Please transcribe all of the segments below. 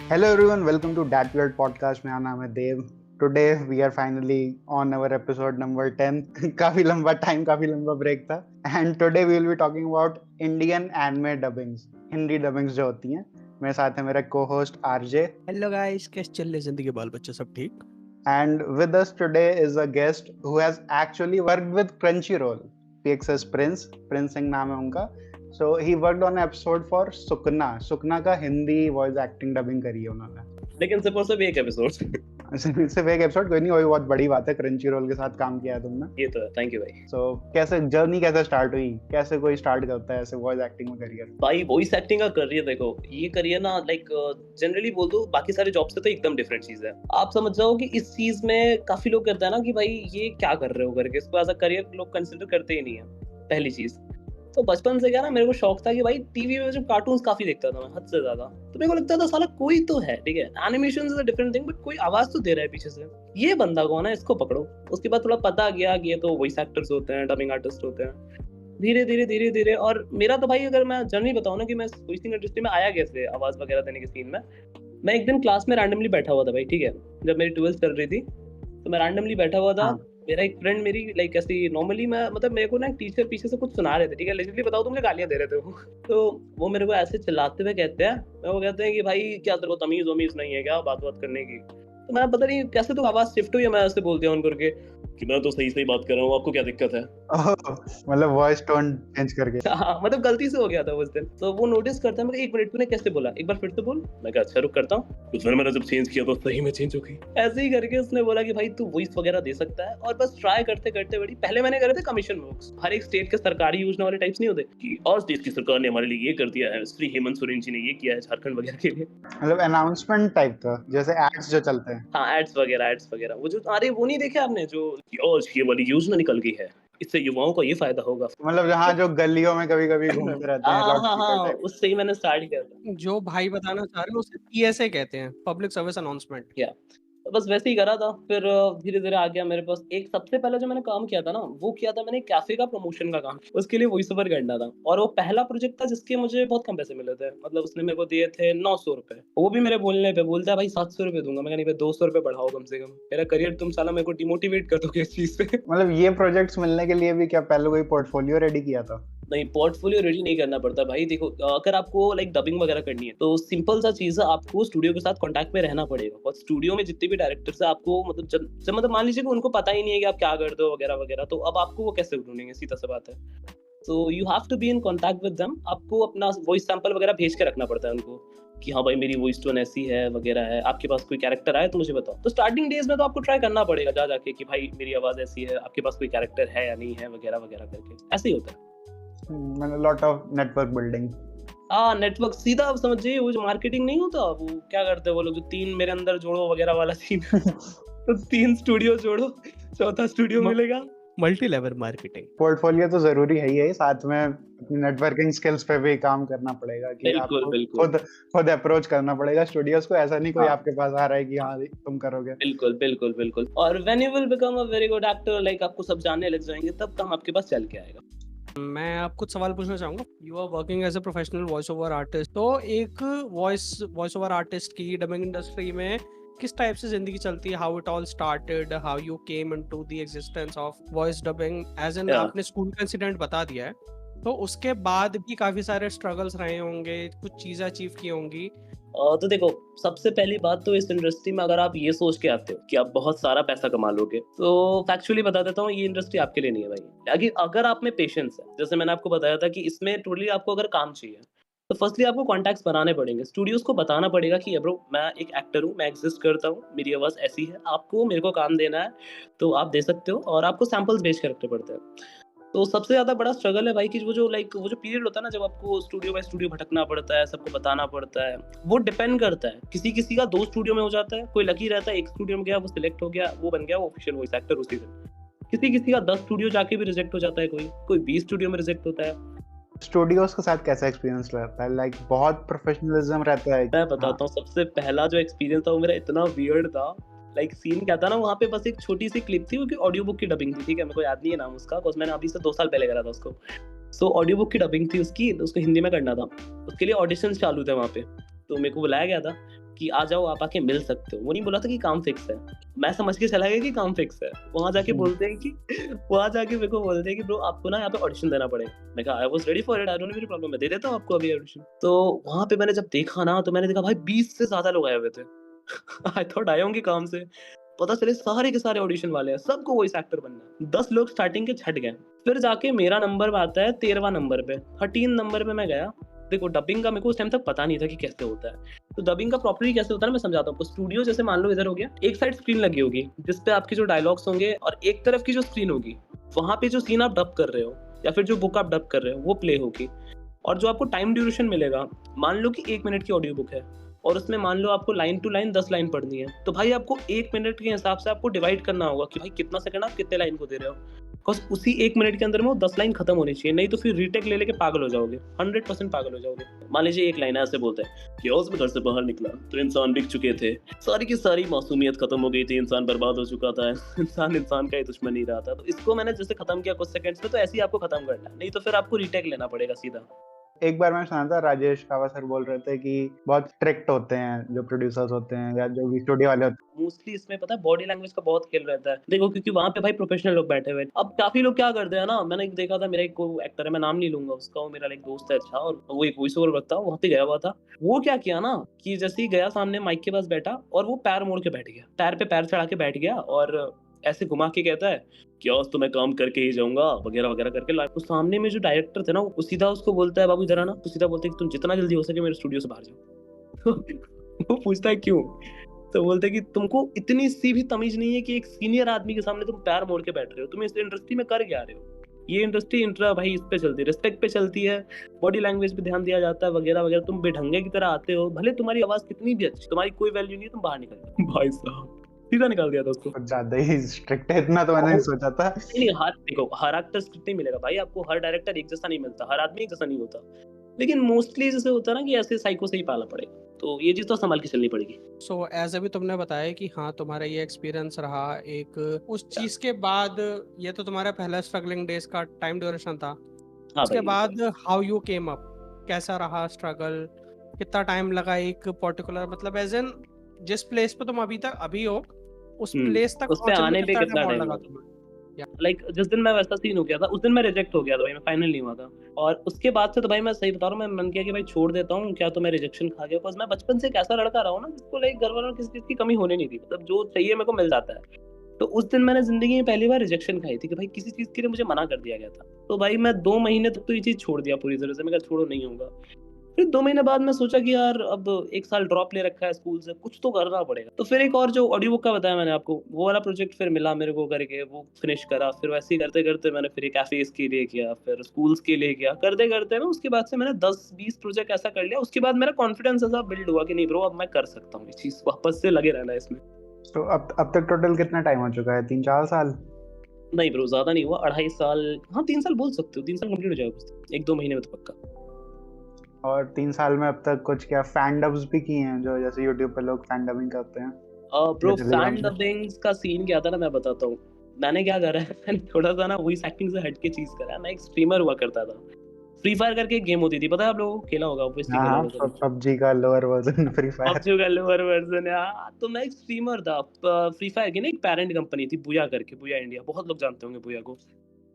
Hello everyone, welcome to That Weird Podcast. मेरा नाम है देव. Today we are finally on our episode number 10. काफी लंबा ब्रेक था. And today we will be talking about Indian anime dubbings, Hindi dubbings जो होती हैं. मेरे साथ है मेरा co-host RJ. हेलो गाइस, कैसे चल रहे जिंदगी, बाल बच्चे सब ठीक? And with us today is a guest who has actually worked with Crunchyroll. PXS Prince Singh नाम है उनका. So he worked on an episode for सुकना का हिंदी वॉइस एक्टिंग डबिंग करी है उन्होंने. लेकिन सिर्फ एक एपिसोड सिर्फ एक एपिसोड कोई नहीं, वही बहुत बड़ी बात है. क्रंची रोल के साथ काम किया है तुमने. ये तो है. थैंक यू भाई. सो कैसे जर्नी कैसे स्टार्ट हुई, कैसे कोई स्टार्ट करता है ऐसे वॉइस एक्टिंग में करियर? भाई वॉइस एक्टिंग का करियर देखो, ये करियर ना लाइक जनरली बोल दो बाकी सारे जॉब से तो एकदम डिफरेंट चीज है. आप समझ जाओ कि इस चीज में काफी लोग करते हैं ना कि भाई ये क्या कर रहे हो करके, इसको एज अ करियर लोग कंसिडर करते ही नहीं है. पहली चीज तो बचपन से क्या ना मेरे को शौक था कि भाई टीवी में जब कार्टून्स काफी देखता था मैं, हद से ज्यादा. तो मेरे को लगता था साला कोई तो है, ठीक है, animation is a different thing, but कोई आवाज तो दे रहा है पीछे से. ये बंदा कौन है, इसको पकड़ो. उसके बाद थोड़ा पता गया कि ये तो वॉइस एक्टर्स होते हैं, डबिंग आर्टिस्ट होते हैं. धीरे धीरे और मेरा तो भाई अगर मैं जर्नी बताऊं ना कि मैं वॉइसिंग इंडस्ट्री में आया कैसे, आवाज वगैरह देने के सीन में. मैं एक दिन क्लास में रैंडमली बैठा हुआ था भाई, ठीक है, जब मेरी 12th चल रही थी तो मैं रैंडमली बैठा हुआ था. मेरा एक फ्रेंड मेरी लाइक ऐसी नॉर्मली मैं मतलब मेरे को ना टीचर पीछे से कुछ सुना रहे थे, ठीक है, लिटरली बताओ तो मुझे गालियां दे रहे थे वो. तो वो मेरे को ऐसे चिल्लाते हुए कहते हैं, वो कहते हैं कि भाई क्या तेरे को तमीज वमीज नहीं है क्या बात करने की. तो मैं पता नहीं कैसे तो आवाज शिफ्ट हुई है, मैं ऐसे बोल दिया उन करके कि मैं तो सही बात कर रहा हूँ, आपको क्या दिक्कत है. मतलब वॉइस टोन चेंज करके. हाँ, मतलब गलती से हो गया था उस दिन. तो वो नोटिस करता है, मैं एक मिनट तूने कैसे बोला, एक बार फिर से बोल. मैं कहा अच्छा रुक करता हूँ. तो फिर मैंने जब चेंज किया तो सही में चेंज हो गई. ऐसे ही करके उसने बोला कि भाई तू वॉइस वगैरह दे सकता है, और बस ट्राई करते करते बड़ी. पहले मैंने करे थे कमीशन वर्क्स, हर एक स्टेट के सरकारी योजना वाले टाइप्स नहीं होते कि और देश की सरकार ने हमारे लिए ये कर दिया है, श्री हेमंत सोरेन जी ने ये किया है झारखंड वगैरह के लिए. मतलब अनाउंसमेंट टाइप का, जैसे एड्स जो चलते हैं. हाँ, एड्स वगैरह वो जो, अरे वो नहीं देखे आपने जो आज ये वाली योजना निकल गई है, इससे युवाओं को ये फायदा होगा. मतलब जहाँ जो गलियों में कभी कभी घूमते रहते हैं हाँ, उससे ही मैंने स्टार्ट किया था. जो भाई बताना चाह रहे हो उसे पीएसए कहते हैं, पब्लिक सर्विस अनाउंसमेंट. या तो बस वैसे ही करा था. फिर धीरे धीरे आ गया मेरे पास. एक सबसे पहले जो मैंने काम किया था ना, वो किया था मैंने कैफे का प्रमोशन का काम. उसके लिए वॉइस ओवर करना था, और वो पहला प्रोजेक्ट था जिसके मुझे बहुत कम पैसे मिले थे. मतलब उसने मेरे को दिए थे 900 रुपए. वो भी मेरे बोलने पे बोलता है भाई 700 रुपए दूंगा. मैं नहीं भाई 200 रुपए बढ़ाओ कम से कम, मेरा करियर तुम साला मेरे को डिमोटिवेट कर दोगे इस चीज से. मतलब ये प्रोजेक्ट्स मिलने के लिए भी क्या पहले कोई पोर्टफोलियो रेडी किया था? नहीं, पोर्टफोलियो रेडी नहीं करना पड़ता भाई. देखो अगर आपको लाइक डबिंग वगैरह करनी है तो सिंपल सा चीज है, आपको स्टूडियो के साथ कांटेक्ट में रहना पड़ेगा. और स्टूडियो में जितने भी डायरेक्टर्स है आपको मतलब जब मतलब मान लीजिए कि उनको पता ही नहीं है कि आप क्या करते हो वगैरह वगैरह, तो अब आपको वो कैसे ढूंढेंगे, सीधा सा बात है. तो you have to be in contact with them. आपको अपना वॉइस सैंपल वगैरह भेज के रखना पड़ता है उनको कि हाँ भाई मेरी वॉइस टोन ऐसी है वगैरह है, आपके पास कोई कैरेक्टर आए तो मुझे बताओ. तो स्टार्टिंग डेज में तो आपको ट्राई करना पड़ेगा जा जाके कि भाई मेरी आवाज ऐसी है, आपके पास कोई कैरेक्टर है या नहीं है वगैरह वगैरह करके. ऐसे ही होता है. मतलब लॉट ऑफ नेटवर्क बिल्डिंग. हाँ, नेटवर्क सीधा आप समझिए, वो जो मार्केटिंग नहीं होता, वो क्या करते हैं वो लोग, जो 3 मेरे अंदर जोड़ो वगैरह वाला सीन. तो 3 स्टूडियो जोड़ो, चौथा स्टूडियो मिलेगा. Multi level marketing. पोर्टफोलियो तो जरूरी है ही है, साथ में अपनी नेटवर्किंग स्किल्स पे भी काम करना पड़ेगा कि आपको खुद अप्रोच करना पड़ेगा स्टूडियोज को. ऐसा नहीं कोई आपके पास आ रहा है कि हाँ तुम करोगे. बिल्कुल. और when you will become a very good actor, like आपको सब जानने लग जाएंगे, तब काम आपके पास चल के आएगा. मैं आपको कुछ सवाल पूछना चाहूंगा. You are working as a professional voice over artist. तो एक वॉइस ओवर आर्टिस्ट की डबिंग इंडस्ट्री में किस टाइप से जिंदगी चलती है? How it all started, how you came into the existence of voice dubbing. As an आपने स्कूल का इंसिडेंट बता दिया है, तो उसके बाद भी काफी सारे स्ट्रगल्स रहे होंगे, कुछ चीजें अचीव की होंगी. तो देखो, सबसे पहली बात तो इस इंडस्ट्री में अगर आप ये सोच के आते हो कि आप बहुत सारा पैसा कमा लोगे, तो फैक्चुअली बता देता हूँ ये इंडस्ट्री आपके लिए नहीं है भाई. अगर आप में पेशेंस है, जैसे मैंने आपको बताया था कि इसमें टोटली आपको अगर काम चाहिए तो फर्स्टली आपको कॉन्टैक्ट्स बनाने पड़ेंगे. स्टूडियोज को बताना पड़ेगा कि ब्रो मैं एक एक्टर हूँ, मैं एग्जिस्ट करता हूँ, मेरी आवाज़ ऐसी है, आपको मेरे को काम देना है तो आप दे सकते हो, और आपको सैंपल्स भेज के रखने पड़ते हैं. तो सबसे ज्यादा बड़ा स्ट्रगल है भाई कि वो जो पीरियड होता है ना, जब आपको स्टूडियो बाय स्टूडियो भटकना पड़ता है, सबको बताना पड़ता है. वो डिपेंड करता है, किसी का 2 स्टूडियो में हो जाता है, कोई लकी रहता है, एक स्टूडियो में गया, वो सिलेक्ट हो गया, वो बन गया वो ऑफिशियल वॉइस एक्टर उसी दिन. किसी का 10 स्टूडियो जाके भी रिजेक्ट हो जाता है, कोई 20 स्टूडियो में रिजेक्ट होता है. स्टूडियोज के साथ कैसा एक्सपीरियंस रहता है? लाइक बहुत प्रोफेशनलिज्म रहता है? मैं बताता हूँ. सबसे पहला जो एक्सपीरियंस था वो मेरा इतना वियर्ड था. लाइक सीन क्या था ना, वहाँ पे बस एक छोटी सी क्लिप थी, वो ऑडियो बुक की डबिंग थी, ठीक है, मेरे को याद नहीं है नाम उसका, बिकॉज मैंने अभी से 2 साल पहले करा था उसको. सो ऑडियो बुक की डबिंग थी उसकी, उसको हिंदी में करना था. उसके लिए ऑडिशंस चालू थे वहाँ पे, तो मेरे को बुलाया गया था. कि आ जाओ, आप आके मिल सकते हो। वो नहीं बोला था कि काम फिक्स है। मैं समझ के चला गया कि काम फिक्स है। वहां जाके बोलते हैं कि वहां जाके मेरे को बोलते हैं कि ब्रो आपको ना यहाँ पे ऑडिशन देना पड़ेगा। मैं कहा I was ready for it, I don't have any problem, मैं दे देता हूँ आपको अभी ऑडिशन। तो वहां पे मैंने जब देखा ना, तो मैंने देखा भाई 20 से ज्यादा लोग आए हुए थे। आई थॉट आए होंगे काम से, पता चले सारे के सारे ऑडिशन वाले हैं, सबको वॉइस एक्टर बनना है। 10 लोग स्टार्टिंग के छट गए। फिर जाके मेरा नंबर आता है 13वां नंबर पे। 13 नंबर पे मैं गया। देखो डबिंग का मेरे को उस टाइम तक पता नहीं था कि कैसे होता है। तो डबिंग का प्रॉपर्ली कैसे होता है ना, मैं समझाता हूँ। स्टूडियो जैसे मान लो इधर हो गया, एक साइड स्क्रीन लगी होगी जिसपे आपके जो डायलॉग्स होंगे, और एक तरफ की जो स्क्रीन होगी वहां पे जो सीन आप डब कर रहे हो या फिर जो बुक आप डब कर रहे हो वो प्ले होगी। और जो आपको टाइम ड्यूरेशन मिलेगा, मान लो कि 1 मिनट की ऑडियो बुक है और उसमें मान लो आपको लाइन टू लाइन 10 लाइन पढ़नी है, तो भाई आपको 1 मिनट के हिसाब से आपको डिवाइड करना होगा कि भाई कितना सेकंड आप कितने लाइन को दे रहे हो। बिकॉज उसी 1 मिनट के अंदर में वो 10 लाइन खत्म होनी चाहिए, नहीं तो फिर रीटेक ले लेके पागल हो जाओगे, 100% पागल हो जाओगे। मान लीजिए एक लाइन ऐसे बोलते हैं कि उसमें घर से बाहर निकला तो इंसान बिक चुके थे, सारी की सारी मासूमियत खत्म हो गई थी, इंसान बर्बाद हो चुका था, इंसान का ही दुश्मन नहीं रहा था। तो इसको मैंने जैसे खत्म किया कुछ सेकंड्स में, तो ऐसे ही आपको खत्म करना है, नहीं तो फिर आपको रीटेक लेना पड़ेगा सीधा। एक बार मैं सुना था राजेश कावा सर बोल रहे थे कि बहुत स्ट्रिक्ट होते हैं जो प्रोड्यूसर्स होते हैं या जो भी स्टूडियो वाले होते हैं। मोस्टली इसमें पता है बॉडी लैंग्वेज का बहुत खेल रहता है। देखो क्योंकि वहां पे भाई प्रोफेशनल लोग बैठे हुए हैं। अब काफी लोग क्या करते हैं ना, मैंने एक देखा था, मेरा एक एक्टर है, मैं नाम नहीं लूंगा उसका, वो मेरा एक दोस्त है अच्छा, और वो एक वॉइस ओवर करता है, वहां पे गया हुआ था। वो क्या किया ना कि जैसे ही गया सामने माइक के पास बैठा और वो पैर मोड़ के बैठ गया, पैर पे पैर चढ़ा के बैठ गया और ऐसे घुमा के कहता है कि आज तो मैं काम करके ही जाऊंगा वगैरह वगैरह करके। तो सामने में जो डायरेक्टर थे ना, वो सीधा उसको बोलता है बाबू इधर आना, तो सीधा बोलते हैं कि तुम जितना जल्दी हो सके मेरे स्टूडियो से बाहर जाओ। वो पूछता है क्यों, तो बोलते हैं कि तुमको इतनी सी भी तमीज नहीं है कि एक सीनियर आदमी के सामने तुम पैर मोड़ के बैठ रहे हो, तुम इस इंडस्ट्री में कर क्या रहे हो। ये इंडस्ट्री इंट्रा भाई इस पे चलती है, रिस्पेक्ट पे चलती है, बॉडी लैंग्वेज पे ध्यान दिया जाता है वगैरह वगैरह। तुम बेढंगे की तरह आते हो, भले तुम्हारी आवाज कितनी भी अच्छी, तुम्हारी कोई वैल्यू नहीं है, तुम बाहर निकल जाओ। भाई साहब सीधा निकाल दिया था उसको। कुछ ज्यादा ही स्ट्रिक्ट है, इतना तो मैंने नहीं सोचा था। नहीं हर देखो हर एक्टर स्क्रिप्ट नहीं मिलेगा भाई आपको, हर डायरेक्टर एक जैसा नहीं मिलता, हर आदमी एक जैसा नहीं होता, लेकिन मोस्टली जैसे होता है ना कि ऐसे साइको से ही पाला पड़ेगा, तो ये चीज तो संभाल के चलनी पड़ेगी। सो एज अभी तुमने बताया कि हाँ तुम्हारा ये एक्सपीरियंस रहा एक, उस चीज के बाद ये तो तुम्हारा पहला स्ट्रगलिंग डेज का टाइम ड्यूरेशन था। हाँ उसके भाई बाद हाउ यू केम अप, कैसा रहा स्ट्रगल, कितना टाइम लगा एक पर्टिकुलर, मतलब एज एन जिस प्लेस पे तुम अभी तक अभी हो उस प्लेस तक उस पे पहुंचने में आने पे कितना कितना टाइम और टाइम लगा लगा। तुम्हें? लाइक जिस दिन मैं वैसा सीन हो गया था उस दिन मैं रिजेक्ट हो गया था भाई, मैं फाइनल नहीं हुआ था। और उसके बाद से तो भाई मैं सही बता रहा हूँ, मैं मन किया कि भाई छोड़ देता हूँ, क्या तो मैं रिजेक्शन खा गया। बिकॉज मैं बचपन से एक ऐसा लड़का रहा हूँ ना जिसको लाइक घर वालों किसी चीज की कमी होने नहीं दी, मतलब जो चाहिए मेरे को मिल जाता है। तो उस दिन मैंने जिंदगी में पहली बार रिजेक्शन खाई थी कि भाई किसी चीज के लिए मुझे मना कर दिया गया था। तो भाई मैं 2 महीने तक तो ये चीज छोड़ दिया पूरी तरह से, मैं कहा छोड़ो नहीं होगा। फिर 2 महीने बाद मैं सोचा कि यार अब 1 साल ड्रॉप ले रखा है स्कूल से, कुछ तो करना पड़ेगा। तो फिर एक और जो ऑडियो बुक का बताया मैंने आपको, वो वाला प्रोजेक्ट फिर मिला मेरे को करके, वो फिनिश करा। फिर वैसे ही करते करते मैंने फिर कैफेज के लिए किया, फिर स्कूल्स के लिए किया, करते करते ना उसके बाद से मैंने 10-20 प्रोजेक्ट ऐसा कर लिया। उसके बाद मेरा कॉन्फिडेंस ऐसा बिल्ड हुआ कि नहीं ब्रो अब मैं कर सकता हूँ ये चीज, वापस से लगे रहना इसमें। तो अब तक टोटल कितना टाइम हो चुका है, 3-4 साल? नहीं ब्रो ज्यादा नहीं हुआ, 2.5 साल, हाँ 3 साल बोल सकते हो, 3 साल कंप्लीट हो जाएगा 1-2 महीने में तो पक्का। और 3 साल में अब तक कुछ क्या फैन डब्स भी किए हैं, जो जैसे यूट्यूब पे लोग फैन डबिंग करते हैं? ब्रो फैन डबिंग्स का सीन क्या था ना, मैं बताता हूँ। मैंने क्या करा है, मैंने थोड़ा सा ना वॉइस एक्टिंग से हट के चीज करा है। मैं एक स्ट्रीमर हुआ करता था। फ्री फायर करके एक गेम होती थी, पता है आप लोगों को, खेला होगा ऑब्वियसली, खेला होगा। पबजी का lower version free fire. PUBG का लोअर वर्जन है। तो मैं एक स्ट्रीमर था फ्री फायर की ना, एक पेरेंट कंपनी थी बुया करके, बुया इंडिया, बहुत लोग जानते होंगे बुया को।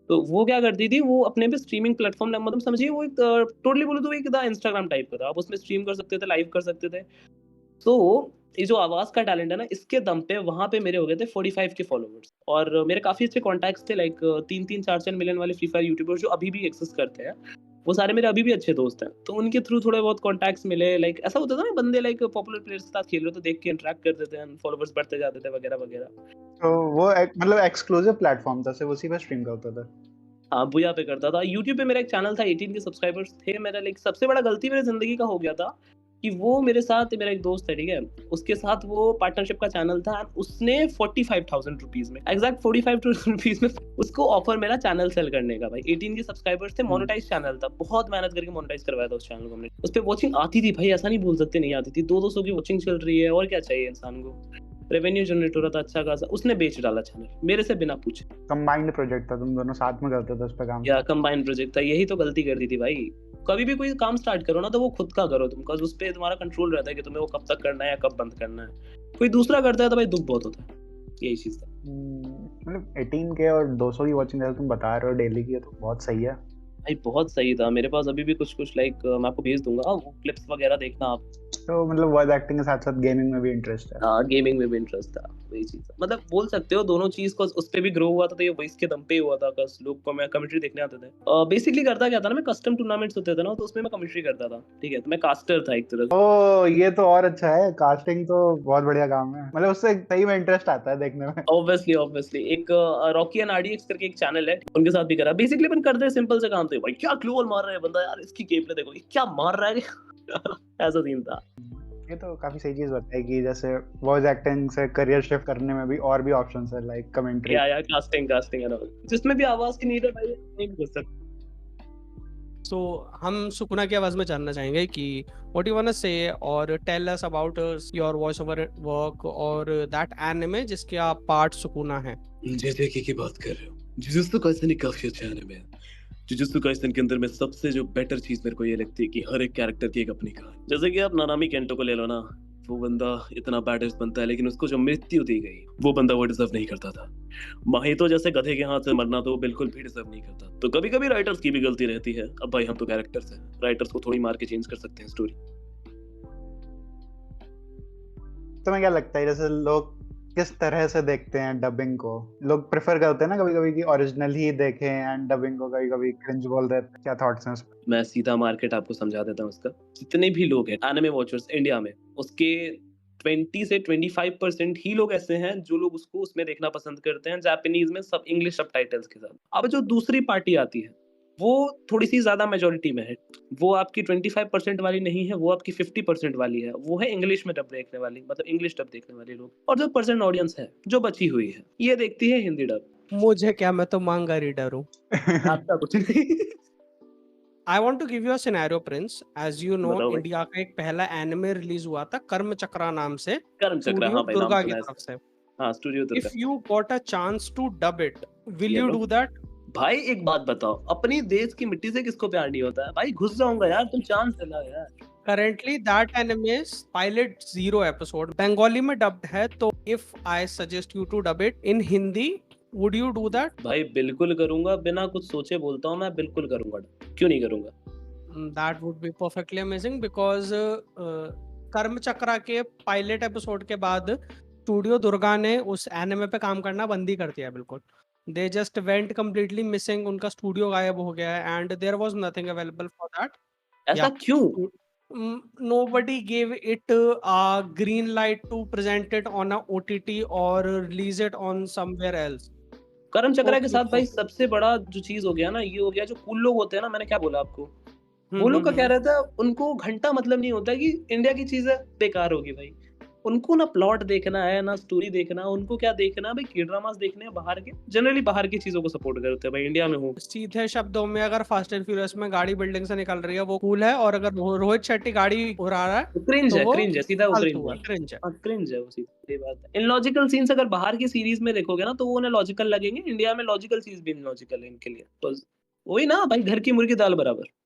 तो वो क्या करती थी, वो अपने पे स्ट्रीमिंग प्लेटफॉर्म, मतलब समझिए वो एक टोटली बोलो तो एक इंस्टाग्राम टाइप का था। आप उसमें स्ट्रीम कर सकते थे, लाइव कर सकते थे। तो ये जो आवाज का टैलेंट है ना, इसके दम पे वहां पे मेरे हो गए थे 45 के फॉलोवर्स। और मेरे काफी अच्छे कॉन्टैक्ट्स थे, लाइक 3-3, 4-4 मिलियन वाले फ्री फायर यूट्यूबर्स जो अभी भी एक्सेस करते हैं, वो सारे मेरे अभी भी अच्छे दोस्त हैं। तो उनके थ्रू थोड़े बहुत कॉन्टैक्ट्स मिले। लाइक ऐसा होता था ना, बंदे लाइक पॉपुलर प्लेयर्स के साथ खेल रहे तो देख के इंटरेक्ट करते थे, फॉलोवर्स बढ़ते जाते थे वगैरह वगैरह। तो वो मतलब एक्सक्लूसिव प्लेटफॉर्म था, सिर्फ उसी पे स्ट्रीम करता था? हाँ बुया पे करता था। यूट्यूब पे मेरा एक चैनल था, 18 के सब्सक्राइबर्स थे मेरा। लाइक सबसे बड़ा गलती मेरी जिंदगी का हो गया था कि वो मेरे साथ, मेरा एक दोस्त है ठीक है, उसके साथ वो पार्टनरशिप का चैनल था। उसने 45,000 रुपीज में, एग्जैक्ट 45,000 रुपीज में उसको ऑफर मेरा चैनल सेल करने का। भाई 18 के सब्सक्राइबर्स थे, मोनेटाइज चैनल था, बहुत मेहनत करके मोनेटाइज करवाया था उस चैनल को हमने। उस पर वॉचिंग आती थी भाई, ऐसा नहीं बोल सकते नहीं आती थी, 200 की वॉचिंग चल रही है, और क्या चाहिए इंसान को। रेवेन्यू जनरेट हो रहा था अच्छा खासा। उसने बेच डाला चैनल मेरे से बिना पूछे। कंबाइंड प्रोजेक्ट था, तुम दोनों साथ में करते थे उस पे काम? या कंबाइंड प्रोजेक्ट था, यही तो गलती कर दी थी भाई। कभी भी कोई काम स्टार्ट करो ना तो वो खुद का करो तुम, बिकॉज़ उस पे तुम्हारा कंट्रोल रहता है कि तुम्हें वो कब तक करना है या कब बंद करना है। कोई दूसरा करता है तो भाई दुःख बहुत होता है। यही चीज़ है। मतलब 18K और 200 की वॉचिंग तुम बता रहे हो डेली की, तो बहुत सही है। भाई बहुत सही था। मेरे पास अभी भी कुछ-कुछ लाइक मैं आपको भेज दूँगा, वो क्लिप्स वगैरह देखना आप। तो मतलब वॉइस एक्टिंग के साथ साथ गेमिंग में भी इंटरेस्ट है। हाँ, गेमिंग में भी इंटरेस्ट था, वही चीज़ है। मतलब बोल सकते हो दोनों चीज़ को उस पे भी ग्रो हुआ था, तो ये वॉइस के दम पे ही हुआ था, बस लोग को मैं कमेंट्री देखने आते थे। बेसिकली करता क्या था ना, मैं कस्टम टूर्नामेंट्स होते थे ना, तो उसमें मैं कमेंट्री करता था, ठीक है? तो मैं कास्टर था एक तरह से। ओ, ये तो और अच्छा है। कास्टिंग तो बहुत बढ़िया काम है, मतलब उससे सही में इंटरेस्ट आता है देखने में। ऑब्वियसली एक रॉकी एंड आरडीएक्स करके एक चैनल है, उनके साथ भी करा। बेसिकली अपन करते हैं सिंपल से काम, थे भाई क्या क्लू वॉल मार रहा है बंदा, यार इसकी गेम प्ले देखो, ये क्या मार रहा है। ऐसा सीन था। ये तो काफी सही चीज बताई कि जैसे वॉइस एक्टिंग से करियर शिफ्ट करने में भी और भी ऑप्शंस है, लाइक कमेंट्री। या कास्टिंग एंड ऑल, जिसमें भी आवाज की नीड है भाई, नहीं भी कर सकते। सो हम सुकुना की आवाज में जानना चाहेंगे कि व्हाट यू वांट से और tell us about your voice over work और दैट एनिमे जिसके आप पार्ट सुकुना है। जेजेके की बात कर रहे हो? जुजुत्सु काइसेन काफी अच्छा एनिमे है। जुजुत्सु काइसेन के अंदर में सबसे जो बेटर चीज मेरे को ये लगती है कि हर एक कैरेक्टर की एक अपनी कहानी। जैसे कि आप नानामी केंटो को ले लो ना, वो बंदा इतना बैडेस्ट बनता है, लेकिन उसको जो मृत्यु दी गई वो बंदा वो डिजर्व नहीं करता था। माहितो जैसे गधे के हाथ से मरना तो वो बिल्कुल भी डिजर्व नहीं करता। तो कभी कभी राइटर्स की भी गलती रहती है। अब भाई हम तो कैरेक्टर्स हैं, राइटर्स को थोड़ी मार के चेंज कर सकते हैं स्टोरी। तुम्हें क्या लगता है जैसे लोग किस तरह से देखते हैं डबिंग को? लोग प्रेफर करते हैं ना कभी कभी कि ओरिजिनल ही देखें एंड डबिंग को कभी कभी क्रिंज बोल देते हैं। क्या थॉट्स हैं उस पे? मैं सीधा मार्केट आपको समझा देता हूँ इसका। जितने भी लोग हैं एनिमे वॉचर्स इंडिया में, उसके 20 से 25% ही लोग ऐसे हैं जो लोग उसको उसमें देखना पसंद करते हैं, जापानीज में सब इंग्लिश सबटाइटल्स के साथ। अब जो दूसरी पार्टी आती है वो थोड़ी सी ज्यादा मेजोरिटी में है। वो आपकी 25% वाली नहीं है, वो आपकी 50% वाली है। वो है इंग्लिश में डब देखने वाली, मतलब इंग्लिश डब देखने वाले लोग। और जो परसेंट ऑडियंस है जो बची हुई है, ये देखती है हिंदी डब। मुझे क्या, मैं तो मांगा रीडर हूँ। आपका कुछ नहीं। I want to give you a scenario prince. As you know, बताओ भाई। इंडिया का एक पहला एनिमे रिलीज हुआ था कर्म चक्रा नाम से, कर्म चक्र, स्टूडियो हाँ भाई नाम दुर्गा की सुना है तरफ इसका। से। हाँ, studio if Durga. You got a chance to dub it, will ये यू लो डू दैट? भाई, एक बात बताओ, अपनी देश की मिट्टी से किसको प्यार नहीं होता है भाई? घुस जाऊंगा यार, तुम चांस दिलाओ यार। Currently, that anime's pilot 0 episode Bengali में dubbed है, तो if I suggest you to dub it in Hindi, would you do that? भाई बिल्कुल करूंगा, बिना कुछ सोचे बोलता हूँ, मैं बिल्कुल करूंगा। क्यों नहीं करूंगा? That would be perfectly amazing because कर्म चक्रा के पायलट एपिसोड के बाद स्टूडियो दुर्गा ने उस एनिमे पे काम करना बंद ही कर दिया बिल्कुल। They just went completely missing, उनका स्टूडियो गायब हो गया है and there was nothing available for that. ऐसा Yeah. क्यों? Nobody gave it a green light to present it on a OTT or release it on somewhere else. कर्म चक्रा के साथ भाई तो सबसे बड़ा जो चीज हो गया ना, ये हो गया जो कूल लोग होते हैं ना, मैंने क्या बोला आपको, वो लोग का क्या रहता है, उनको घंटा मतलब नहीं होता कि इंडिया की चीजें बेकार होगी भाई। उनको ना प्लॉट देखना है ना स्टोरी देखना, उनको क्या देखना है भाई, के ड्रामास देखने हैं बाहर के। जनरली बाहर की चीजों को सपोर्ट करते हैं भाई, इंडिया में हो। सीधे शब्दों में अगर फास्ट एंड फ्यूरियस में गाड़ी बिल्डिंग से निकल रही है वो कूल है, और अगर रोहित शेट्टी गाड़ी उड़ा रहा है क्रिंज तो है, वो क्रिंज है, सीधा वो फालतू क्रिंज है, है। क्रिंज है। हाँ, क्रिंज है वो, सीधी बात है। इलॉजिकल सीन्स अगर बाहर की सीरीज में देखोगे ना तो वो उन्हें लॉजिकल लगेंगे, इंडिया में लॉजिकल चीज भी इलॉजिकल है इनके लिए। तो वही ना भाई, घर की मुर्गी दाल बराबर।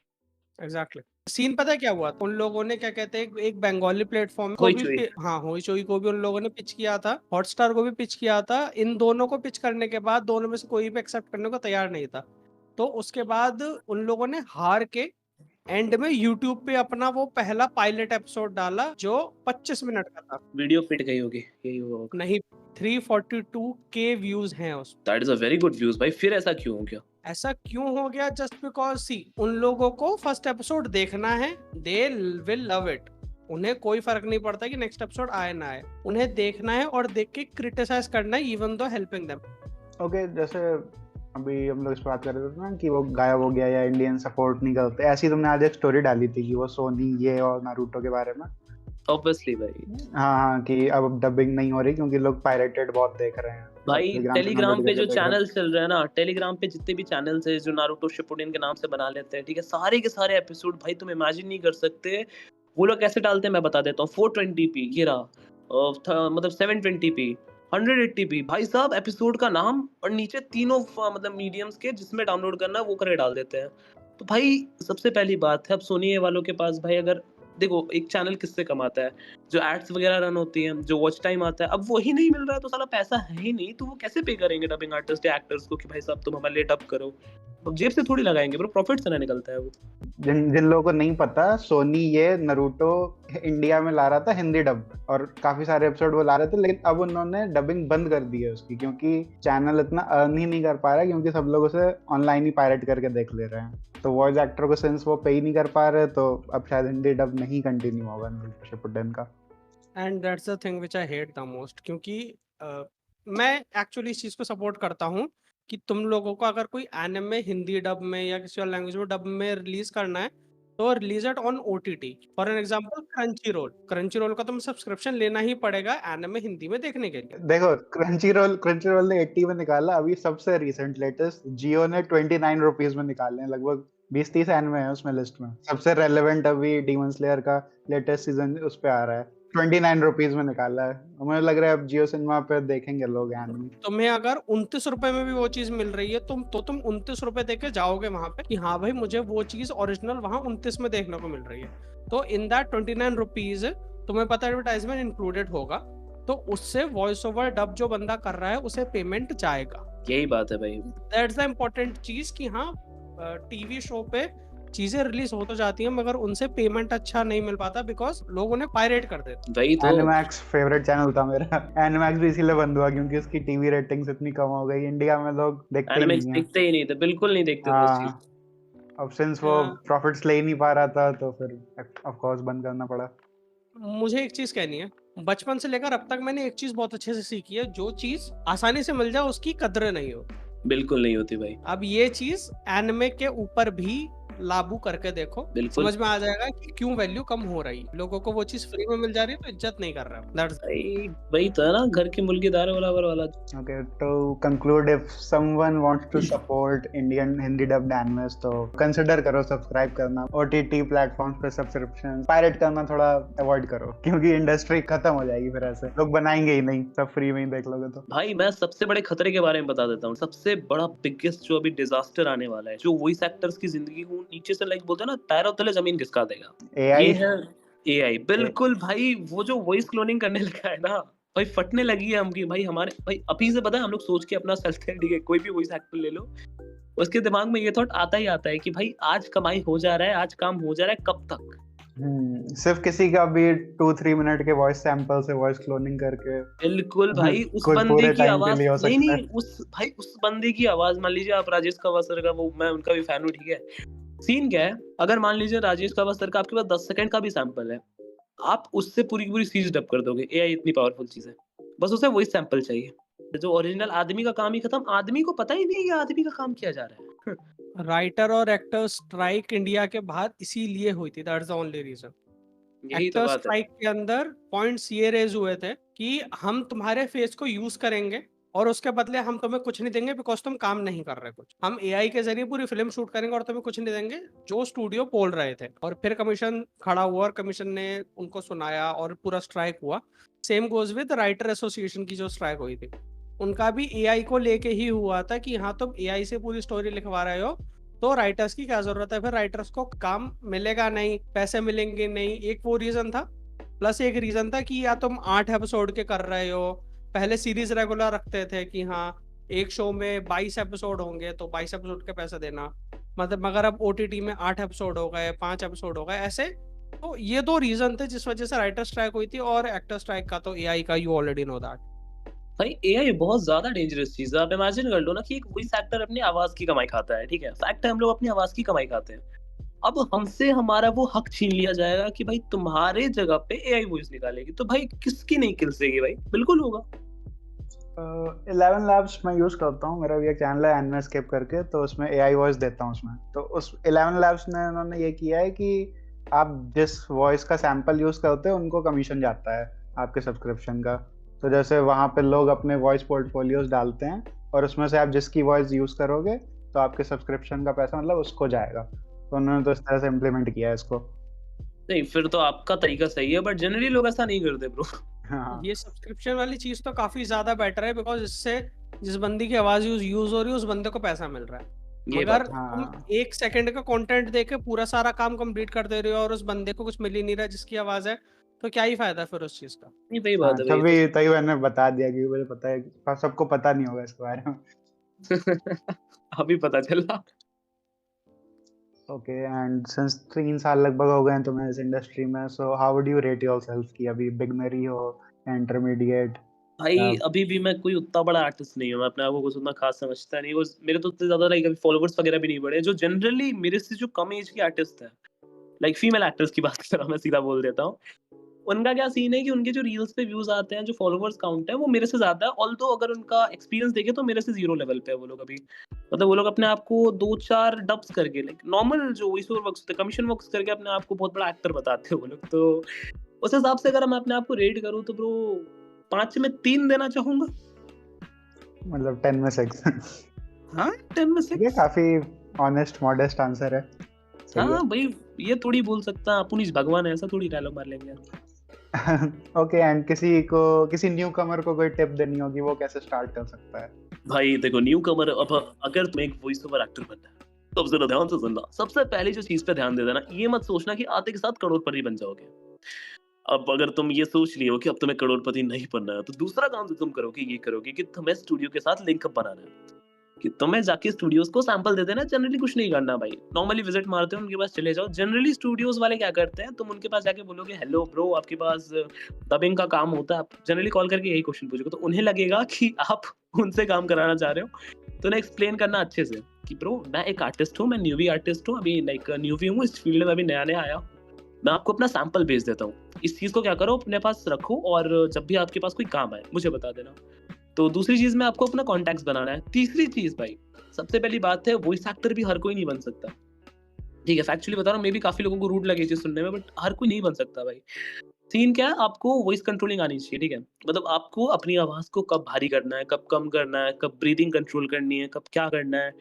एग्जैक्टली। सीन पता है क्या हुआ? उन लोगों ने क्या कहते हैं, एक बंगाली प्लेटफॉर्म को होई भी चोई। हाँ, होइचोई को भी उन लोगों ने पिच किया था, हॉटस्टार को भी पिच किया था। इन दोनों को पिच करने के बाद दोनों में से कोई भी एक्सेप्ट करने को तैयार नहीं था। तो उसके बाद उन लोगों ने हार के एंड में यूट्यूब पे अपना वो पहला पायलट एपिसोड डाला जो 25 मिनट का था। वीडियो पिट गई होगी, यही हुआ होगा। नहीं, 342K व्यूज हैं उस। That is a very good views भाई। फिर ऐसा क्यों हो गया? ऐसा क्यों हो गया? जस्ट बिकॉज सी, उन लोगों को फर्स्ट एपिसोड देखना है, दे विल लव इट। उन्हें कोई फर्क नहीं पड़ता कि नेक्स्ट एपिसोड आए ना आए, उन्हें देखना है और देख के क्रिटिसाइज करना है, even though helping them. Okay, जैसे अभी हम लोग इस बात कर रहे थे ना कि वो गायब हो गया या इंडियन सपोर्ट नहीं करते, ऐसी तुमने आज एक स्टोरी डाली थी कि वो सोनी ये और नारुतो के बारे में। ऑब्वियसली भाई। हाँ, कि अब डबिंग नहीं हो रही क्योंकि लोग पायरेटेड बहुत देख रहे हैं भाई टेलीग्राम टेलीग्राम पे जो देख रहे हैं। चैनल चल रहे हैं ना, टेलीग्राम पे जितने भी चैनल्स है जो नारुतो शिपुडिन के नाम से बना लेते हैं, ठीक है, सारे के सारे एपिसोड भाई तुम इमेजिन नहीं कर सकते वो लोग कैसे डालते हैं। मैं बता देता हूँ, 420p ये रहा, मतलब 720p, 180p, भाई साहब एपिसोड का नाम और नीचे तीनों मतलब मीडियम्स के जिसमें डाउनलोड करना है वो करके डाल देते हैं। तो भाई सबसे पहली बात है, अब सोनी वालों के पास भाई अगर देखो एक चैनल किससे कमाता है, जो एड्स वगैरह रन होती हैं, जो वॉच टाइम आता है, अब वही नहीं मिल रहा है तो साला पैसा है ही नहीं, तो वो कैसे पे करेंगे डबिंग आर्टिस्ट या एक्टर्स को कि भाई साहब तुम हमारे लिए डब करो। अब जेब से थोड़ी लगाएंगे ब्रो, प्रॉफिट से ना निकलता है वो। जिन जिन लोगों को नहीं पता, सोनी ये नरूटो इंडिया में ला रहा था हिंदी डब, और काफी सारे एपिसोड वो ला रहे थे, लेकिन अब उन्होंने डबिंग बंद कर दी है उसकी, क्योंकि चैनल इतना अर्न ही नहीं कर पा रहा है, क्योंकि सब लोग उसे ऑनलाइन ही पायरेट करके देख ले रहे हैं। तो वॉइस एक्टर को सिंस वो पे ही नहीं कर पा रहे, तो अब शायद हिंदी डब नहीं कंटिन्यू होगा शिपुडेन का। And that's the thing which I hate the most, क्योंकि मैं एक्चुअली इस चीज को सपोर्ट करता हूँ कि तुम लोगों को अगर कोई एनिमे हिंदी डब में या किसी और लैंग्वेज में डब में रिलीज करना है तो release it on OTT. For an example Crunchyroll का तुम सब्सक्रिप्शन लेना ही पड़ेगा एनिमे हिंदी में देखने के लिए। देखो क्रंची रोल ने 80 में निकाला, अभी सबसे रिसेंट लेटेस्ट जियो ने 29 रुपीज में निकाले हैं, लगभग 20-30 एनिमे है उसमें लिस्ट में। सबसे रेलेवेंट अभी डीमन स्लेयर का लेटेस्ट सीजन उस पे आ रहा है, 29 रुपीज में निकाला है। मुझे लग रहा है अब जियो सिनेमा पे देखेंगे लोग एनिमे। तुम्हें अगर 29 रुपए में भी वो चीज मिल रही है तुम 29 रुपए देके जाओगे वहां पे कि हाँ भाई मुझे वो चीज ओरिजिनल वहां 29 में देखने को मिल रही है, तो इन दैट 29 रुपीज तुम्हें पता एडवर्टाइजमेंट इंक्लूडेड होगा, तो उससे वॉइस ओवर डब जो बंदा कर रहा है उसे पेमेंट जाएगा। यही बात है भाई, दैट्स द इम्पोर्टेंट चीज कि हाँ टीवी शो पे चीजें रिलीज हो तो जाती हैं मगर उनसे पेमेंट अच्छा नहीं मिल पाता, बिकॉज लोग उन्हें पायरेट कर देते। वही तो एनिमैक्स फेवरेट चैनल था मेरा, एनिमैक्स भी इसीलिए बंद हुआ क्योंकि उसकी टीवी रेटिंग्स इतनी कम हो गई, इंडिया में लोग देखते ही एनिमेक्स नहीं है। देखते ही नहीं थे, बिल्कुल नहीं देखते थे उस चीज। हाँ, अब सिंस वो प्रॉफिट्स ले ही नहीं पा रहा था तो फिर ऑफ कोर्स बंद करना पड़ा। मुझे एक चीज कहनी है, बचपन से लेकर अब तक मैंने एक चीज बहुत अच्छे से सीखी है, जो चीज आसानी से मिल जाए उसकी कदर नहीं हो। बिल्कुल नहीं होती भाई। अब ये चीज एनिमे के ऊपर भी लागू करके देखो, बिल्कुल समझ में आ जाएगा कि क्यों वैल्यू कम हो रही है। लोगों को वो चीज फ्री में मिल जा रही है तो इज्जत नहीं कर रहा। That's भाई वही था ना, घर की मुर्गी दार बराबर वाला। Okay, to conclude, if someone wants to support Indian Hindi dubbed animes, तो consider करो सब्सक्राइब करना, OTT प्लेटफॉर्म्स पे सब्सक्रिप्शन, पायरेट करना थोड़ा अवॉइड करो, क्योंकि इंडस्ट्री खत्म हो जाएगी फिर, ऐसे लोग बनाएंगे ही नहीं, सब फ्री में ही देख लोगे तो। भाई मैं सबसे बड़े खतरे के बारे में बता देता हूँ, सबसे बड़ा बिगेस्ट जो अभी डिजास्टर आने वाला है, जो वॉइस एक्टर्स की जिंदगी को नीचे से लाइक बोलते हैं ना, पैरों तले जमीन खिसका देगा, AI ये है एआई। बिल्कुल भाई, वो जो वॉइस क्लोनिंग करने लगा है ना भाई, फटने लगी है हमकी भाई। हमारे भाई अभी से पता है, हम लोग सोच के अपना चलते हैं, ठीक है, कोई भी वॉइस एक्टर ले लो, उसके दिमाग में ये थॉट आता ही आता है कि भाई आज कमाई हो जा रहा है, आज काम हो जा रहा है, कब तक। सिर्फ किसी का भी 2-3 मिनट के वॉइस सैंपल से वॉइस क्लोनिंग करके। बिल्कुल भाई, उस कोई बंदे पूरे की time के आवाज लिए हो सकता नहीं, है। उस बंदे की आवाज, मान लीजिए आप राजेश खन्ना सर का, वो मैं उनका भी फैन हूँ, ठीक है। सीन क्या है, अगर मान लीजिए राजेश खन्ना सर का आपके पास 10 सेकंड का भी सैंपल है, आप उससे पूरी की पूरी सीरीज डब कर दोगे। एआई इतनी पावरफुल चीज है, बस उसे वही सैंपल चाहिए। जो ओरिजिनल आदमी का काम ही खत्म, आदमी को पता ही नहीं है कि आदमी का काम किया जा रहा है। राइटर और एक्टर स्ट्राइक इंडिया के बाहर इसीलिए हुई थी, दैट्स द ओनली रीजन। यही तो एक्टर बात है। स्ट्राइक के अंदर पॉइंट्स ये रेज हुए थे कि हम तुम्हारे फेस को यूज करेंगे और उसके बदले हम तुम्हें कुछ नहीं देंगे बिकॉज तुम काम नहीं कर रहे कुछ। हम एआई के जरिए पूरी फिल्म शूट करेंगे और तुम्हें कुछ नहीं देंगे, जो स्टूडियो बोल रहे थे। और फिर कमीशन खड़ा हुआ और कमीशन ने उनको सुनाया और पूरा स्ट्राइक हुआ। Same goes with writer association की जो स्ट्राइक हुई थी, उनका भी एआई को लेके ही हुआ था कि हाँ तुम एआई से पूरी स्टोरी लिखवा रहे हो तो राइटर्स की क्या जरूरत है, फिर राइटर्स को काम मिलेगा नहीं, पैसे मिलेंगे नहीं। एक वो रीजन था, प्लस एक रीजन था कि या तुम 8 एपिसोड के कर रहे हो, पहले सीरीज रेगुलर रखते थे कि हाँ एक शो में 22 एपिसोड होंगे तो 22 एपिसोड के पैसे देना, मतलब मगर अब ओटीटी में 8 एपिसोड हो गए, 5 एपिसोड हो गए, ऐसे। तो ये दो रीजन थे जिस वजह से राइटर स्ट्राइक हुई थी। और एक्टर स्ट्राइक का तो एआई का, यू ऑलरेडी नो दैट। भाई एआई बहुत ज्यादा डेंजरस चीज है। आप इमेजिन कर लो ना कि एक वॉइस एक्टर अपनी आवाज की कमाई खाता है, ठीक है, फैक्ट है, हम लोग अपनी आवाज की कमाई खाते हैं। अब हमसे हमारा वो हक छीन लिया जाएगा कि भाई तुम्हारे जगह पे एआई वॉइस निकालेगी, तो भाई किसकी नहीं किलसेगी भाई, बिल्कुल होगा। 11 Labs मैं यूज करता हूँ, मेरा भी एक चैनल है एनिमेस्केप करके, तो उसमें एआई वॉइस देता हूँ उसमें। तो उस 11 Labs ने उन्होंने ये किया है कि आप जिस वॉइस का सैंपल यूज करते हो उनको कमीशन जाता है आपके सब्सक्रिप्शन का। तो जैसे वहाँ पे लोग अपने वॉइस पोर्टफोलियोज डालते हैं और उसमें से आप जिसकी वॉइस यूज करोगे तो आपके सब्सक्रिप्शन का पैसा मतलब उसको जाएगा। तो उन्होंने तो इस तरह से इम्प्लीमेंट किया है इसको। नहीं, फिर तो आपका तरीका सही है, बट जनरली लोग ऐसा नहीं करते ब्रो। हाँ, ये सब्सक्रिप्शन वाली चीज तो काफी ज्यादा बेटर है, बिकॉज इससे जिस बंदी की आवाज यूज हो रही है उस बंदे को पैसा मिल रहा है। ये मगर बात है। हाँ तुम 1 सेकंड का कंटेंट देके पूरा सारा काम कंप्लीट कर दे रहे हो और उस बंदे को कुछ मिल ही नहीं रहा जिसकी आवाज है, तो क्या ही फायदा फिर उस चीज का। नहीं वही हाँ बात है भाई तो तभी तभी मैंने बता दिया क्योंकि मुझे पता है कि सबको पता नहीं होगा इसके बारे में। अभी पता चला। ओके एंड सिंस 3 साल लगभग हो गए हैं तुम्हें इस इंडस्ट्री में, so how would you rate yourself कि अभी बिगनर ही हो, इंटरमीडिएट? भाई अभी भी मैं कोई उतना बड़ा आर्टिस्ट नहीं हूँ, मैं अपने आप को कुछ उतना खास समझता नहीं हूँ। मेरे तो उतने ज्यादा लाइक अभी फॉलोवर्स वगैरह भी नहीं बढ़े। जो जनरली मेरे से जो कम एज के आर्टिस्ट है, लाइक फीमेल एक्टर्स की बात कर रहा हूँ, मैं सीधा बोल देता हूँ। उनका क्या सीन है कि उनके जो रील्स पे व्यूज आते हैं, जो फॉलोवर्स काउंट है, वो मेरे से ज्यादा है। ऑल्दो अगर उनका एक्सपीरियंस देखे तो मेरे से 0 लेवल पे है वो लोग अभी। मतलब वो लोग अपने आप को 2-4 डब्स करके, लाइक नॉर्मल जो वॉइस ओवर वर्क्स होते हैं, कमीशन वर्क्स करके अपने आप को बहुत बड़ा एक्टर बताते हैं वो लोग। तो उस हिसाब से अगर मैं अपने आप को रेट करूँ तो ब्रो 5 में 3 देना चाहूंगा। मतलब 10 में 6? हाँ 10 में ये 6। काफी ऑनेस्ट मॉडेस्ट आंसर है। सही है। हाँ भाई ये थोड़ी बोल सकता है अपन भगवान है, ऐसा थोड़ी डायलॉग मार लेंगे। ओके एंड किसी न्यू कमर को कोई टिप देनी होगी वो कैसे स्टार्ट कर सकता है? भाई देखो न्यू कमर, अब अगर तुम्हें एक वॉइस ओवर एक्टर बनना है तो अब जरा ध्यान से सुनना। सबसे पहले जो चीज पे ध्यान दे देना, ये मत सोचना कि आते के साथ करोड़पति बन जाओगे। अब अगर तुम ये सोच लियो कि अब तुम्हें करोड़पति नहीं बनना है, तो दूसरा काम जो तुम करोगे ये करोगे कि तुम्हें स्टूडियो के साथ लिंकअप बनाना है। कि तुम्हें जाके स्टूडियोज को सैंपल दे देना। जनरली कुछ नहीं करना भाई, नॉर्मली विजिट मारते हो उनके पास चले जाओ। जनरली स्टूडियोज वाले क्या करते हैं, तुम उनके पास जाके बोलोगे हेलो ब्रो आपके पास डबिंग का काम होता है, आप जनरली कॉल करके यही क्वेश्चन पूछोगे, तो उन्हें लगेगा कि आप उनसे काम कराना चाह रहे हो। तो उन्हें एक्सप्लेन करना अच्छे से कि ब्रो मैं एक आर्टिस्ट हूँ, मैं न्यूवी आर्टिस्ट हूँ, अभी लाइक न्यूवी हूँ इस फील्ड में, अभी नया नया आया हूँ, मैं आपको अपना सैंपल भेज देता हूँ। इस चीज को क्या करो अपने पास रखो और जब भी आपके पास कोई काम आए मुझे बता देना। तो दूसरी चीज में आपको अपना कॉन्टैक्ट्स बनाना है। तीसरी चीज भाई सबसे पहली बात है, वॉइस एक्टर भी हर कोई नहीं बन सकता। ठीक है फैक्चुअली बता रहा हूँ, मे भी काफी लोगों को रूड लगे चीज सुनने में, बट हर कोई नहीं बन सकता भाई। सीन क्या है, आपको वॉइस कंट्रोलिंग आनी चाहिए। ठीक है मतलब आपको अपनी आवाज को कब भारी करना है, कब कम करना है, कब ब्रीदिंग कंट्रोल करनी है, कब क्या करना है,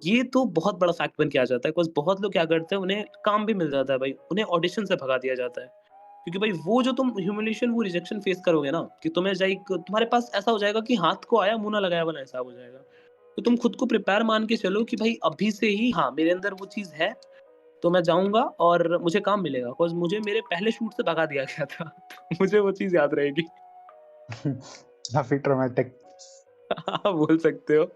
ये तो बहुत बड़ा फैक्ट बन के आ जाता है। बिकॉज बहुत लोग क्या करते हैं, उन्हें काम भी मिल जाता है भाई, उन्हें ऑडिशन से भगा दिया जाता है। क्योंकि भाई वो जो तुम ह्यूमिलेशन, वो रिजेक्शन फेस करोगे ना, कि तुम्हें जाए तुम्हारे पास ऐसा हो जाएगा कि हाथ को आया मुंह ना लगाया वाला हिसाब हो जाएगा। तो तुम खुद को प्रिपेयर मान के चलो कि भाई अभी से ही हाँ मेरे अंदर वो चीज है, तो मैं जाऊंगा और मुझे काम मिलेगा। बिकॉज मुझे मेरे पहले शूट से भगा दिया गया था। तो मुझे वो चीज याद रहेगी। काफी ट्रॉमेटिक। बोल सकते हो।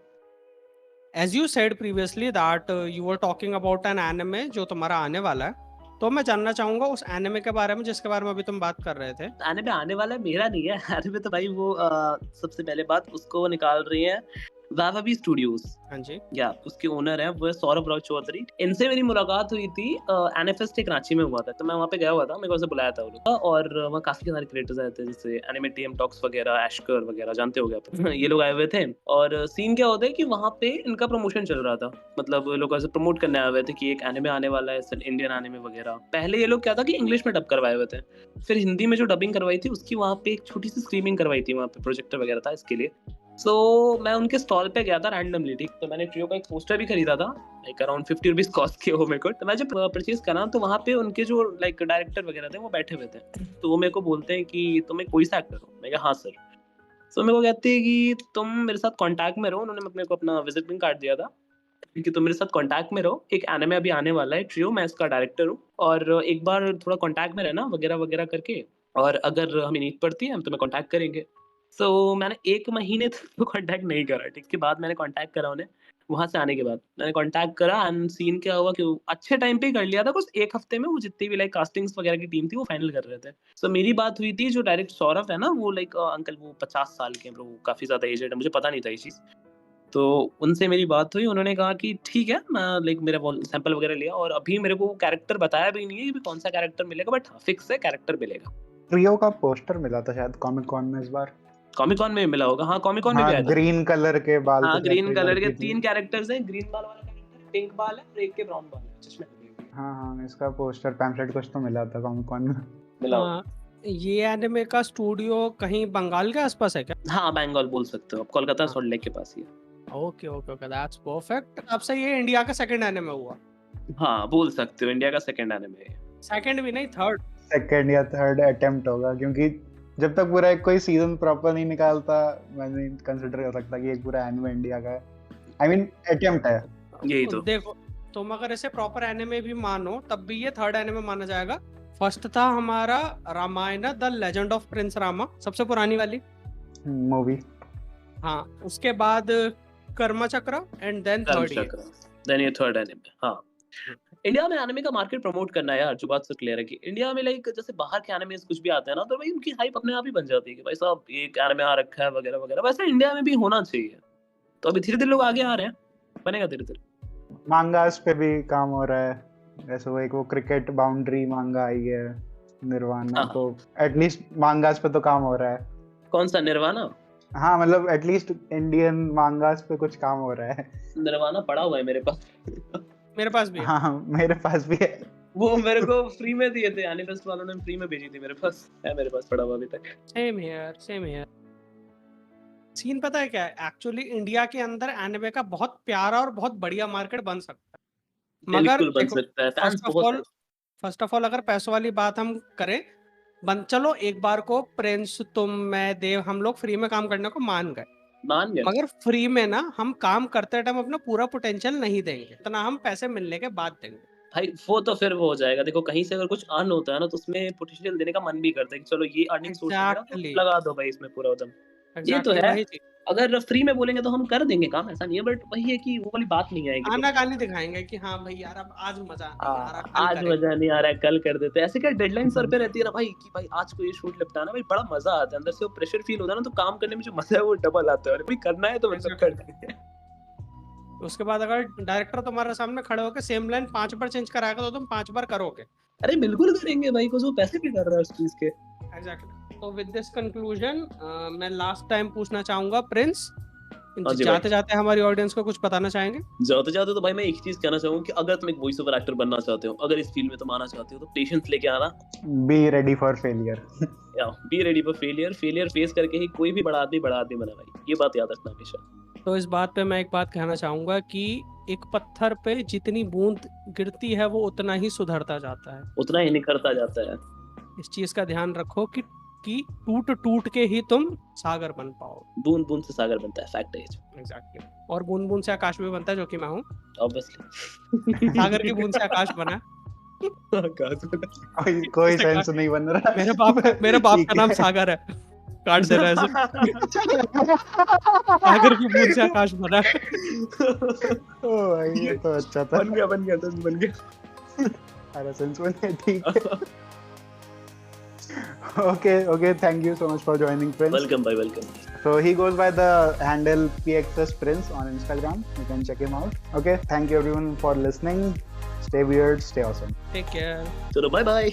As you said previously that you were talking about an anime जो तुम्हारा आने वाला है, तो मैं जानना चाहूंगा उस एनिमे के बारे में जिसके बारे में अभी तुम बात कर रहे थे। एनिमे आने वाला है, मेरा नहीं है एनिमे तो भाई वो सबसे पहले बात उसको निकाल रही है वावाबी स्टूडियोज। हाँ जी। या उसके ओनर है वो है सौरभ राव चौधरी। इनसे मेरी मुलाकात हुई थी एनएफएस एक रांची में हुआ था, तो मैं वहाँ पे गया हुआ था, मेरे को उसे बुलाया था वो लोग, और वहाँ काफी सारे क्रिएटर्स आए थे जैसे एनिमे टीएम टॉक्स वगैरह, एशकर वगैरह, जानते हो गया ये लोग आए हुए थे। और सीन क्या होता है कि वहाँ पे इनका प्रमोशन चल रहा था, मतलब लोग ऐसे प्रमोट करने आए हुए थे कि एक एनिमे आने वाला है, इंडियन एनिमे वगैरह। पहले ये लोग क्या था कि इंग्लिश में डब करवाए हुए थे, फिर हिंदी में जो डबिंग करवाई थी उसकी वहाँ पे एक छोटी सी स्क्रीनिंग करवाई थी, वहाँ पे प्रोजेक्टर वगैरह था इसके लिए। सो मैं उनके स्टॉल पे गया था रैंडमली। ठीक, तो मैंने ट्रियो का एक पोस्टर भी खरीदा था, लाइक अराउंड 50 रुपीज कॉस्ट के हो मेरे को। तो मैं जब परचेज करा तो वहाँ पे उनके जो लाइक डायरेक्टर वगैरह थे वो बैठे हुए थे। तो वो मेरे को बोलते हैं कि तुम्हें कोई सा एक्टर हो, मैं कहा हाँ सर। तो मेरे को कहते हैं कि तुम मेरे साथ कांटेक्ट में रहो। उन्होंने मेरे को अपना विजिटिंग कार्ड दिया था कि तुम मेरे साथ कांटेक्ट में रहो, एक एनिमे अभी आने वाला है ट्रियो, मैं इसका डायरेक्टर हूँ, और एक बार थोड़ा कांटेक्ट में रहना वगैरह वगैरह करके, और अगर हमें नीड पड़ती है हम तुम्हें कांटेक्ट करेंगे। सो मैंने 1 महीने तक तो कांटेक्ट नहीं करा। ठीक, के बाद मैंने कांटेक्ट करा उन्हें, वहां से आने के बाद मैंने कांटेक्ट करा, एंड सीन क्या हुआ कि अच्छे टाइम पे ही कर लिया था। कुछ 1 हफ्ते में वो जितनी भी लाइक कास्टिंग्स वगैरह की टीम थी वो फाइनल कर रहे थे। सो मेरी बात हुई थी, जो डायरेक्ट सौरभ है ना वो लाइक अंकल वो 50 साल के, वो काफी ज्यादा एजेड है, मुझे पता नहीं था ये चीज। तो उनसे मेरी बात हुई, उन्होंने कहा कि ठीक है, मैं लाइक मेरा सैंपल वगैरह लिया, और अभी मेरे को कैरेक्टर बताया भी नहीं है कि कौन सा कैरेक्टर मिलेगा, बट फिक्स है कैरेक्टर मिलेगा। ट्रियो का पोस्टर मिला था शायद कॉमिक कॉन में इस बार। कॉमिक कॉन में मिला होगा, हाँ कॉमिक कॉन में भी हाँ आया था। ग्रीन कलर के बाल हाँ कुछ ग्रीन ऐसे कलर के लड़की थी। 3 कैरेक्टर्स हैं, ग्रीन बाल वाला कैरेक्टर, पिंक बाल है, और एक के ब्राउन बाल है, चश्मे लगे हुए। हाँ हाँ इसका पोस्टर पैम्फलेट कुछ तो मिला था कॉमिक कॉन में। मिला होगा। ये एनिमे का स्टूडियो कहीं बंगाल के आसपास है क्या? हाँ बंगाल बोल सकते हो आप, कोलकाता सॉल्ट लेक के पास ही है। Okay okay okay, that's perfect. अब से ये इंडिया का सेकंड एनिमे हुआ? हाँ बोल सकते हो, इंडिया का सेकंड एनिमे है। सेकंड भी नहीं, थर्ड। सेकंड या थर्ड अटेम्प्ट होगा, क्योंकि जब तक पूरा एक कोई सीजन प्रॉपर नहीं निकालता मैं नहीं कंसिडर कर सकता कि एक पूरा एनिमे इंडिया का है। आई मीन अटेम्प्ट है। यही तो। देखो, तुम अगर इसे प्रॉपर एनिमे भी मानो तब भी ये थर्ड एनिमे माना जाएगा। फर्स्ट था हमारा Ramayana the legend of prince Rama, सबसे पुरानी वाली। मूवी। हाँ, उसके बाद Karma Chakra and then third ये। देन ये थर्ड एनिमे। हाँ, इंडिया में एनिमे का मार्केट प्रमोट करना है यार, जो बात तो क्लियर है कि इंडिया में लाइक जैसे बाहर के एनिमेस कुछ भी आते हैं ना, तो भाई उनकी हाइप अपने आप ही बन जाती है कि भाई साहब एक एनिमे आ रखा है वगैरह वगैरह। वैसे इंडिया में भी होना चाहिए, तो अभी धीरे धीरे लोग आगे आ रहे हैं, बनेगा धीरे धीरे। मांगास पे भी काम हो रहा है, जैसे वो क्रिकेट बाउंड्री मांगा आई है निर्वाणा, हाँ। तो एटलीस्ट मांगास पे तो काम हो रहा है। कौन सा निर्वाणा? हाँ मतलब एटलीस्ट इंडियन मांगास पे कुछ काम हो रहा है। निर्वाणा पड़ा हुआ है मेरे पास। मेरे पास भी है। हाँ मेरे पास भी है। वो मेरे को फ्री में दिए थे, एनिमेस्ट वालों ने फ्री में भेजी थी, मेरे पास है, मेरे पास पड़ा हुआ अभी तक। Same here, same here. Scene पता है क्या है, एक्चुअली इंडिया के अंदर एनिमे का बहुत प्यारा और बहुत बढ़िया मार्केट बन सकता है, मगर बिल्कुल बन देखो, सकता है, फैंस बहुत हैं। फर्स्ट ऑफ ऑल अगर पैसों वाली बात हम करें, चलो एक बार को प्रिंस, तुम, मैं, देव, हम लोग फ्री में काम करने को मान गए, मान गया। मगर फ्री में ना हम काम करते टाइम अपना पूरा पोटेंशियल नहीं देंगे, इतना हम पैसे मिलने के बाद देंगे। भाई वो तो फिर वो हो जाएगा। देखो कहीं से अगर कुछ अर्न होता है ना, तो उसमें पोटेंशियल देने का मन भी करता है कि चलो ये अर्निंग सोर्स है मेरा, तो Exactly. लगा दो भाई इसमें पूरा दम। ये तो Exactly, है। वही चीज। अगर फ्री में बोलेंगे तो हम कर देंगे काम, ऐसा नहीं है, बट वही है कि वो वाली बात नहीं आएगी। आनाकानी दिखाएंगे कि हाँ भाई यार अब आज मजा नहीं आ रहा, कल आज करेंगे। मजा नहीं आ रहा है, कल कर देते हैं। ऐसे क्या डेडलाइन सर पे रहती है ना भाई, कि भाई आज को ये शूट निपटाना, भाई बड़ा मजा आता है, अंदर से वो प्रेशर फील होता है ना, तो काम करने में जो मजा है वो डबल आता है। और भाई करना है तो मतलब कर देंगे। उसके बाद अगर डायरेक्टर तुम्हारे सामने खड़े होकर सेम लाइन 5 बार चेंज कराएगा तो तुम 5 बार करोगे। अरे बिल्कुल करेंगे भाई, कुछ वो पैसे भी कर रहा है उस चीज के। एग्जैक्टली। तो विद दिस कंक्लूजन मैं लास्ट टाइम पूछना चाहूंगा प्रिंस, हाँ जी जाते जाते हमारी ऑडियंस को कुछ बताना चाहेंगे? जाते जाते तो भाई मैं एक चीज कहना चाहूंगा कि अगर तुम एक वॉइस ओवर एक्टर बनना चाहते हो, अगर इस फील्ड में तुम आना चाहते हो, तो पेशेंस लेके आना। Be ready for failure. या be ready for failure. Failure face करके ही कोई भी बड़ा आदमी बना भाई, ये बात याद रखना हमेशा। तो इस बात पे मैं एक बात कहना चाहूंगा कि एक पत्थर पे जितनी बूंद गिरती है वो उतना ही सुधरता जाता है, उतना ही निखरता जाता है। इस चीज का ध्यान रखो कि टूट टूट के ही तुम सागर बन पाओ। बूंद बूंद से सागर बनता है, फैक्ट है ये। एग्जैक्टली। और बूंद बूंद से आकाश भी बनता है, जो कि मैं हूँ। ऑब्वियसली सागर की बूंद से आकाश बना। कोई सेंस नहीं बन रहा। मेरे बाप का नाम सागर है, काट दे रहा है ऐसे। सागर की बूंद से आकाश बना। ओ भाई ये तो अच्छा था। बन गया। अरे सेंस बन गया, ठीक है। Okay, thank you so much for joining, Prince. Welcome, bye, welcome. So he goes by the handle PXS Prince on Instagram. You can check him out. Okay, thank you everyone for listening. Stay weird, stay awesome. Take care. So bye bye.